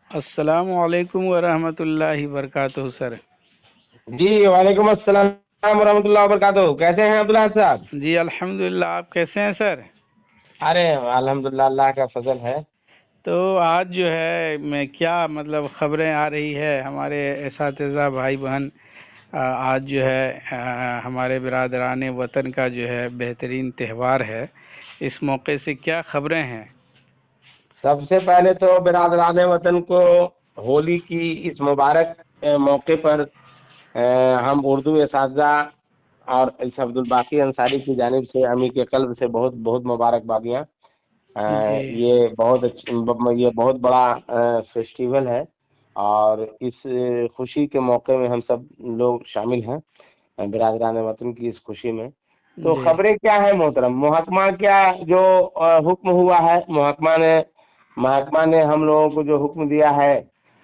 अस्सलाम वालेकुम वरहमतुल्लाहि वबरकातुहू सर। जी वालेकुम अस्सलाम वरहमतुल्लाहि वबरकातुहू। कैसे हैं अब्दुल्ला साहब? जी अल्हम्दुलिल्लाह, आप कैसे हैं सर? अरे अल्हम्दुलिल्लाह, अल्लाह का फजल है। तो आज जो है मैं क्या मतलब खबरें आ रही है हमारे एसातिज़ा भाई बहन, आज जो है हमारे बिरादरान वतन का जो है बेहतरीन त्यौहार है, इस मौके से क्या खबरें हैं? सबसे पहले तो बिरादरान वतन को होली की इस मुबारक मौके पर हम उर्दू असातिज़ा और इस अब्दुल बाकी अंसारी की जानिब से अमी के कल्ब से बहुत बहुत मुबारकबादियाँ। जी ये बहुत बड़ा फेस्टिवल है और इस खुशी के मौके में हम सब लोग शामिल हैं बिरादरान वतन की इस खुशी में। तो जी खबरें क्या है मोहतरम? महकमा क्या जो हुक्म हुआ है, महकमा ने हम लोगों को जो हुक्म दिया है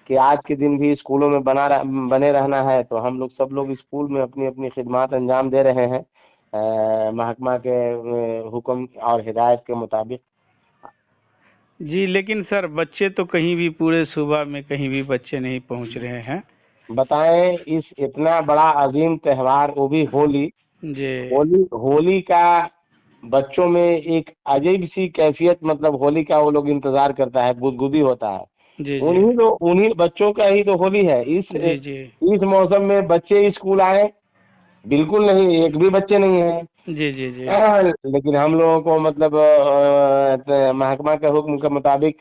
कि आज के दिन भी स्कूलों में बने रहना है, तो हम लोग सब लोग स्कूल में अपनी अपनी खिदमत अंजाम दे रहे हैं महकमा के हुक्म और हिदायत के मुताबिक। जी, लेकिन सर बच्चे तो कहीं भी पूरे सुबह में कहीं भी बच्चे नहीं पहुंच रहे हैं। बताएं, इस इतना बड़ा अजीम त्यौहार, वो भी होली जी होली होली का बच्चों में एक अजीब सी कैफियत, मतलब होली का वो लोग इंतजार करता है, गुदगुदी होता है। जी जी उन्हीं बच्चों का ही तो होली है। जी जी इस मौसम में बच्चे स्कूल आए? बिल्कुल नहीं, एक भी बच्चे नहीं है। जी जी जी लेकिन हम लोगों को मतलब महकमा के हुक्म के मुताबिक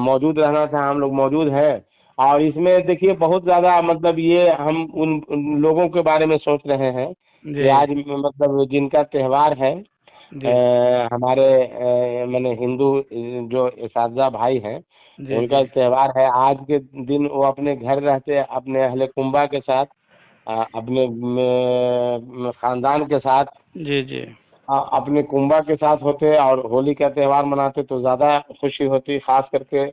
मौजूद रहना था, हम लोग मौजूद हैं। और इसमें देखिए बहुत ज़्यादा मतलब ये हम उन लोगों के बारे में सोच रहे हैं कि जी आज मतलब जिनका त्यौहार है, जी हमारे माने हिंदू जो इसाज़ा भाई हैं, जी उनका जी त्यौहार है। आज के दिन वो अपने घर रहते, अपने अहले कुंबा के साथ, अपने खानदान के साथ, जी जी अपने कुंबा के साथ होते और होली का त्यौहार मनाते तो ज़्यादा खुशी होती। खास करके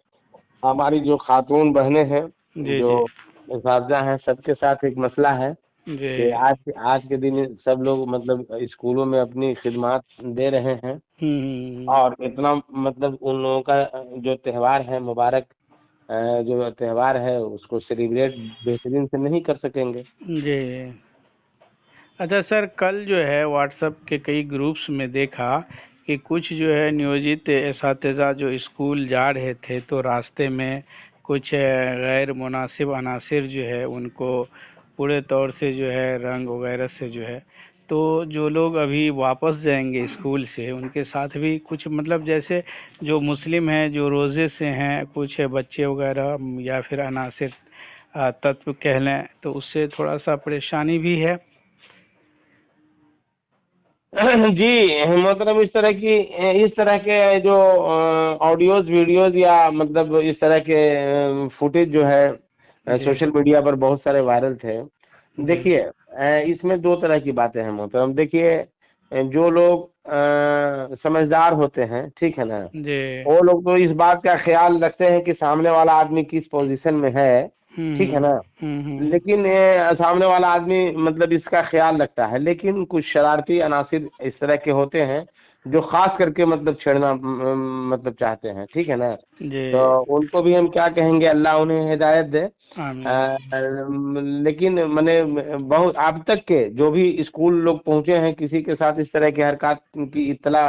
हमारी जो खातून बहनें हैं, जी जो जी इसाज़ा हैं, सबके साथ एक मसला है कि जी आज के दिन सब लोग मतलब स्कूलों में अपनी खिदमत दे रहे हैं और इतना मतलब उन लोगों का जो त्यौहार है मुबारक, जो त्यौहार है उसको सेलिब्रेट बेहतरीन से नहीं कर सकेंगे। जी। अच्छा सर, कल जो है व्हाट्सएप के कई ग्रुप्स में देखा कि कुछ जो है नियोजित एसातिज़ा जो स्कूल जा रहे थे तो रास्ते में कुछ गैर मुनासिब अनासिर जो है उनको पूरे तौर से जो है रंग वगैरह से जो है, तो जो लोग अभी वापस जाएंगे स्कूल से उनके साथ भी कुछ मतलब जैसे जो मुस्लिम हैं जो रोज़े से हैं कुछ बच्चे वगैरह या फिर अनासिर तत्व कह लें, तो उससे थोड़ा सा परेशानी भी है। जी मतलब इस तरह के जो ऑडियोज वीडियोज या मतलब इस तरह के फुटेज जो है जी सोशल मीडिया पर बहुत सारे वायरल थे। जी देखिए इसमें दो तरह की बातें हैं मोहतरम। देखिए जो लोग समझदार होते हैं, ठीक है ना, जी वो लोग तो इस बात का ख्याल रखते हैं कि सामने वाला आदमी किस पोजीशन में है, ठीक है ना। लेकिन सामने वाला आदमी मतलब इसका ख्याल रखता है, लेकिन कुछ शरारती अनासिर इस तरह के होते हैं जो खास करके मतलब छेड़ना मतलब चाहते हैं, ठीक है ना। जी तो उनको भी हम क्या कहेंगे, अल्लाह उन्हें हिदायत दे। आमीन। लेकिन मैंने बहुत अब तक के जो भी स्कूल लोग पहुंचे हैं, किसी के साथ इस तरह की हरकत की इत्तला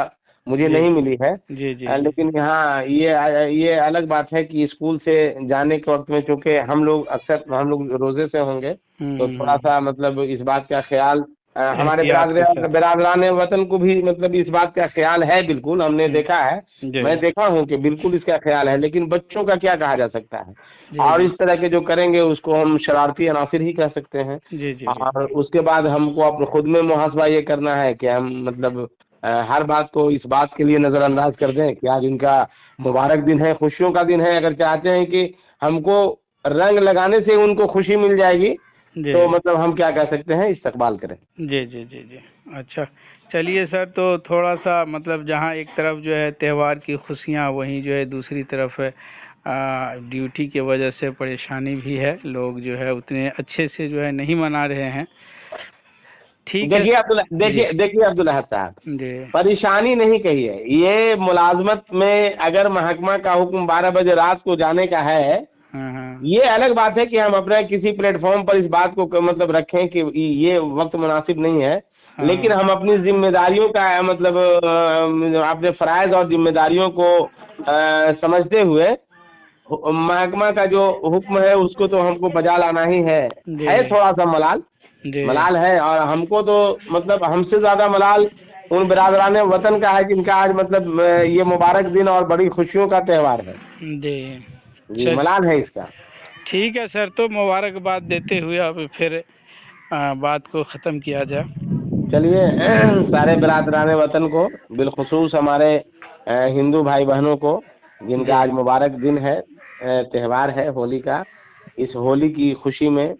मुझे जी नहीं मिली है। जी जी जी लेकिन हाँ ये अलग बात है कि स्कूल से जाने के वक्त में चूंकि हम लोग रोजे से होंगे, तो थोड़ा हम्म। सा मतलब इस बात का ख्याल हमारे एहतियात के साथ। बिरादरान वतन को भी मतलब इस बात का ख्याल है, बिल्कुल हमने देखा है। जी मैं देखा हूँ कि बिल्कुल इसका ख्याल है, लेकिन बच्चों का क्या कहा जा सकता है। जी और जी इस तरह के जो करेंगे उसको हम शरारती अनासिर ही कह सकते हैं। जी जी जी और उसके बाद हमको अपने खुद में मुहासबा ये करना है कि हम मतलब हर बात को इस बात के लिए नज़रअंदाज कर दें कि आज इनका मुबारक दिन है, खुशियों का दिन है। अगर चाहते हैं कि हमको रंग लगाने से उनको खुशी मिल जाएगी, जी तो मतलब हम क्या कह सकते हैं, इस्तकबाल करें। जी जी जी जी। अच्छा, चलिए सर, तो थोड़ा सा मतलब जहाँ एक तरफ जो है त्यौहार की खुशियाँ, वहीं जो है दूसरी तरफ ड्यूटी की वजह से परेशानी भी है, लोग जो है उतने अच्छे से जो है नहीं मना रहे हैं। ठीक है। देखिए अब्दुल अहद साहब, जी परेशानी नहीं कहिए, ये मुलाजमत में अगर महकमा का हुक्म 12 बजे रात को जाने का है, हाँ हाँ ये अलग बात है कि हम अपने किसी प्लेटफॉर्म पर इस बात को मतलब रखें कि ये वक्त मुनासिब नहीं है, हाँ। लेकिन हम अपनी जिम्मेदारियों का मतलब अपने फ़राइज़ और जिम्मेदारियों को समझते हुए महकमा का जो हुक्म है उसको तो हमको बजा लाना ही है थोड़ा सा मलाल है। और हमको तो मतलब हमसे ज़्यादा मलाल उन बिरादरान वतन का है जिनका आज मतलब ये मुबारक दिन और बड़ी खुशियों का त्यौहार है। जी मलाल है इसका। ठीक है सर, तो मुबारकबाद देते हुए अब फिर बात को ख़त्म किया जाए। चलिए सारे बिरादरान वतन को, बिलखुसूस हमारे हिंदू भाई बहनों को जिनका आज मुबारक दिन है, त्यौहार है होली का, इस होली की खुशी में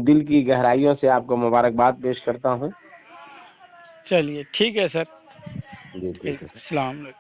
दिल की गहराइयों से आपको मुबारकबाद पेश करता हूँ। चलिए ठीक है सर। जी ठीक है। अस्सलाम वालेकुम।